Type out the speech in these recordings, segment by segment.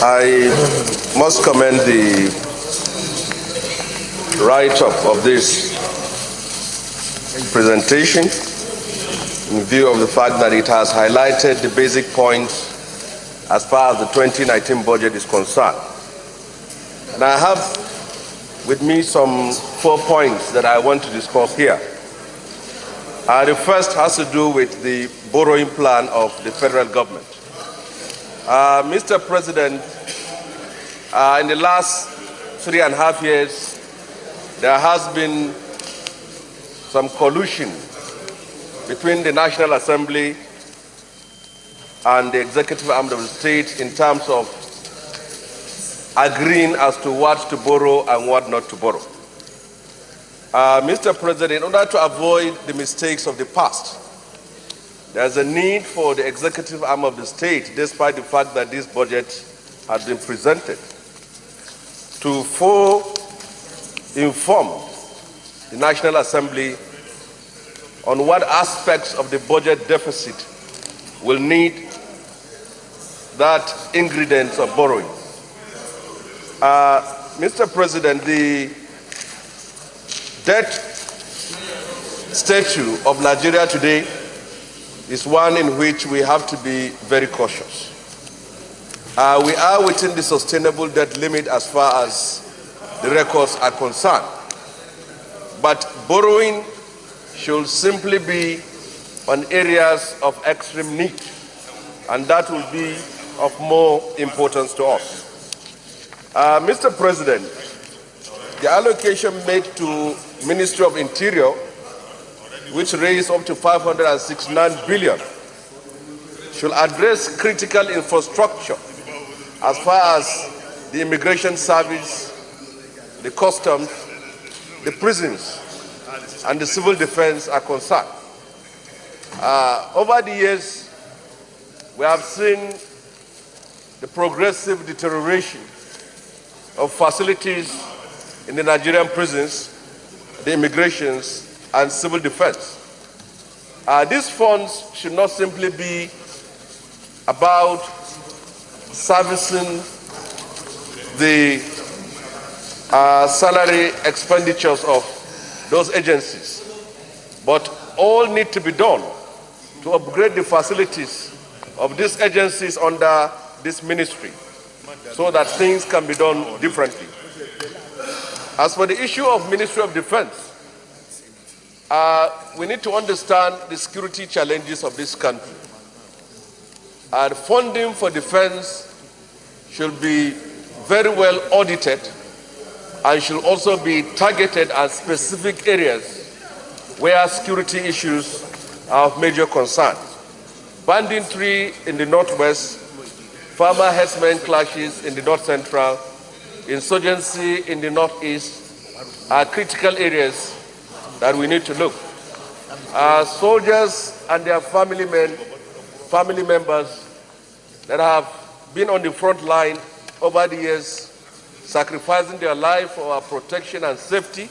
I must commend the write-up of this presentation in view of the fact that it has highlighted the basic points as far as the 2019 budget is concerned. And I have with me some 4 points that I want to discuss here. The first has to do with the borrowing plan of the federal government. Mr. President, in the last 3.5 years, there has been some collusion between the National Assembly and the executive arm of the state in terms of agreeing as to what to borrow and what not to borrow. Mr. President, in order to avoid the mistakes of the past, there's a need for the executive arm of the state, despite the fact that this budget has been presented, to inform the National Assembly on what aspects of the budget deficit will need that ingredients of borrowing. Mr. President, the debt statute of Nigeria today is one in which we have to be very cautious. We are within the sustainable debt limit as far as the records are concerned. But borrowing should simply be on areas of extreme need, and that will be of more importance to us. Mr. President, the allocation made to Ministry of Interior, which raised up to 569 billion, should address critical infrastructure as far as the immigration service, the customs, the prisons, and the civil defense are concerned. Over the years, we have seen the progressive deterioration of facilities in the Nigerian prisons, the immigrations, and civil defense. These funds should not simply be about servicing the salary expenditures of those agencies, but all need to be done to upgrade the facilities of these agencies under this ministry so that things can be done differently. As for the issue of Ministry of Defense, we need to understand the security challenges of this country. The funding for defense should be very well audited and should also be targeted at specific areas where security issues are of major concern. Banditry in the northwest, farmer herdsmen clashes in the north central, insurgency in the northeast are critical areas that we need to look. Soldiers and their family members that have been on the front line over the years, sacrificing their life for our protection and safety,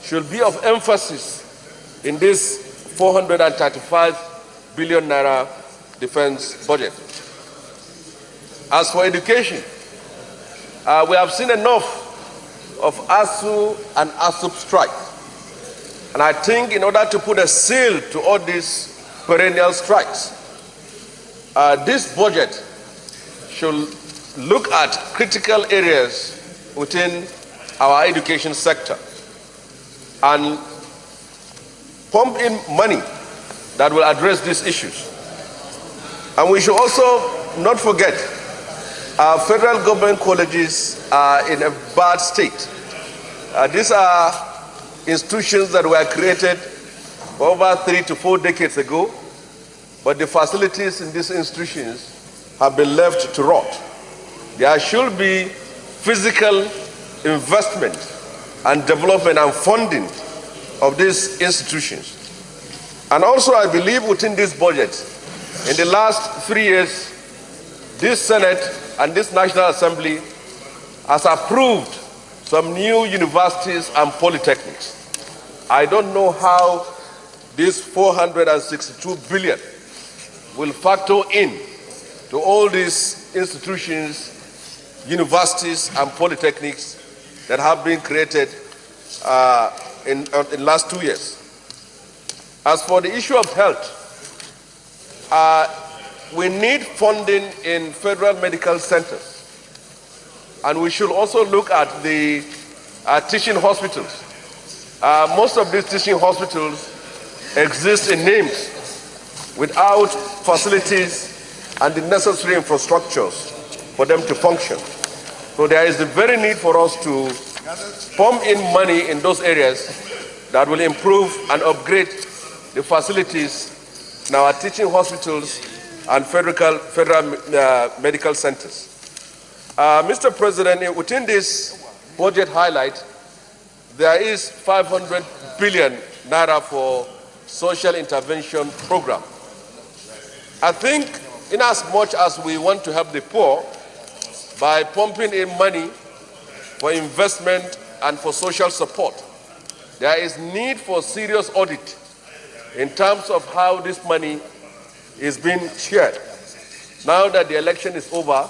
should be of emphasis in this 435 billion naira defense budget. As for education, we have seen enough of ASU and ASUP strike. And I think in order to put a seal to all these perennial strikes, this budget should look at critical areas within our education sector and pump in money that will address these issues. And we should also not forget our federal government colleges are in a bad state. These are institutions that were created over 3 to 4 decades ago, but the facilities in these institutions have been left to rot. There should be physical investment and development and funding of these institutions. And also, I believe within this budget, in the last 3 years, this Senate and this National Assembly has approved some new universities and polytechnics. I don't know how this 462 billion will factor in to to all these institutions, universities and polytechnics that have been created in the last 2 years. As for the issue of health, we need funding in federal medical centers. And we should also look at the teaching hospitals. Most of these teaching hospitals exist in names without facilities and the necessary infrastructures for them to function. So there is the very need for us to pump in money in those areas that will improve and upgrade the facilities in our teaching hospitals and federal medical centers. Mr. President, within this budget highlight, there is 500 billion naira for social intervention program. I think in as much as we want to help the poor by pumping in money for investment and for social support, there is need for serious audit in terms of how this money is being shared. Now that the election is over,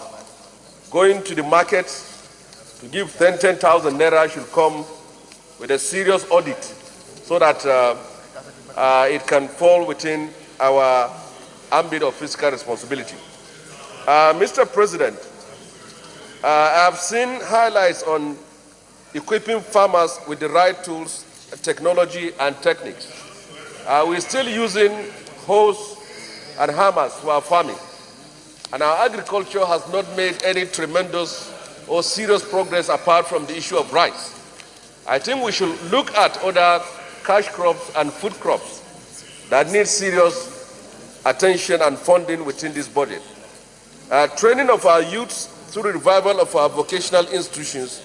going to the markets to give 10,000 naira should come with a serious audit so that it can fall within our ambit of fiscal responsibility. Mr. President, I have seen highlights on equipping farmers with the right tools, technology, and techniques. We're still using hoes and hammers for our farming, and our agriculture has not made any tremendous or serious progress apart from the issue of rice. I think we should look at other cash crops and food crops that need serious attention and funding within this budget. Training of our youths through the revival of our vocational institutions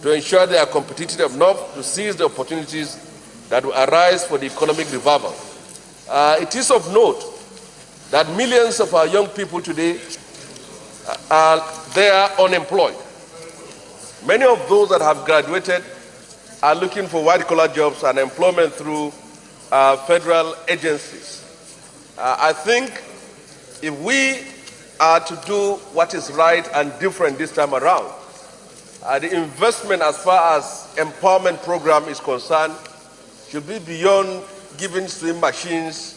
to ensure they are competitive enough to seize the opportunities that will arise for the economic revival. It is of note that millions of our young people today they are unemployed. Many of those that have graduated are looking for white-collar jobs and employment through federal agencies. I think if we are to do what is right and different this time around, the investment as far as empowerment program is concerned should be beyond giving sewing machines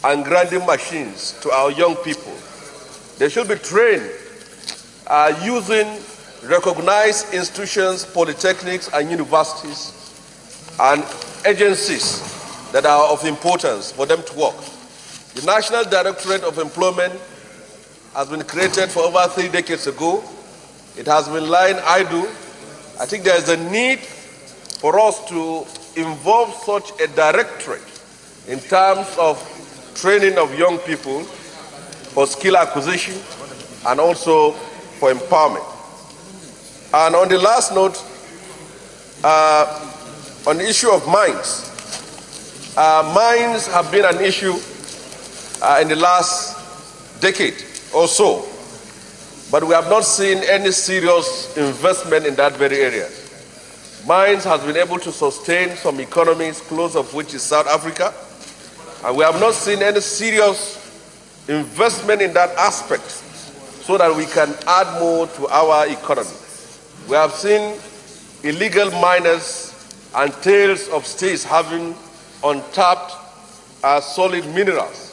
and grinding machines to our young people. They should be trained using recognized institutions, polytechnics, and universities, and agencies that are of importance for them to work. The National Directorate of Employment has been created for over 3 decades ago. It has been lying idle. I think there is a need for us to involve such a directorate in terms of training of young people for skill acquisition and also for empowerment. And on the last note, on the issue of mines, mines have been an issue in the last decade or so, but we have not seen any serious investment in that very area. Mines has been able to sustain some economies, close of which is South Africa, and we have not seen any serious investment in that aspect so that we can add more to our economy. We have seen illegal miners and tales of states having untapped solid minerals.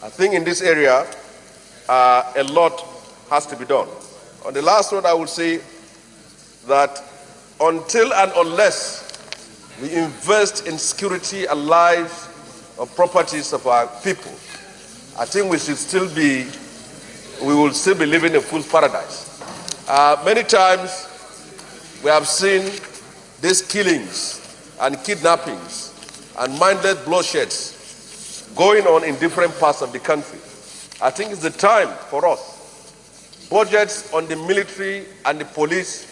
I think in this area, a lot has to be done. On the last note, I would say that until and unless we invest in security and lives or properties of our people, I think we will still be living in fool's paradise. Many times we have seen these killings and kidnappings and mindless bloodsheds going on in different parts of the country. I think it's the time for us. Budgets on the military and the police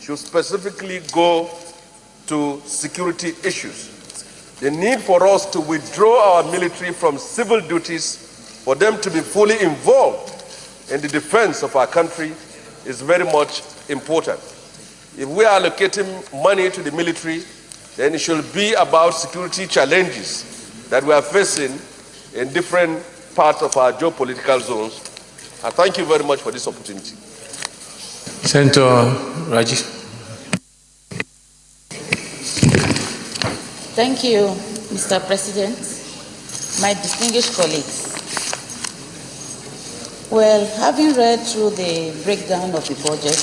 should specifically go to security issues. The need for us to withdraw our military from civil duties for them to be fully involved in the defense of our country is very much important. If we are allocating money to the military, then it should be about security challenges that we are facing in different parts of our geopolitical zones. I thank you very much for this opportunity. Senator Raji. Thank you, Mr. President, my distinguished colleagues. Well, having read through the breakdown of the budget,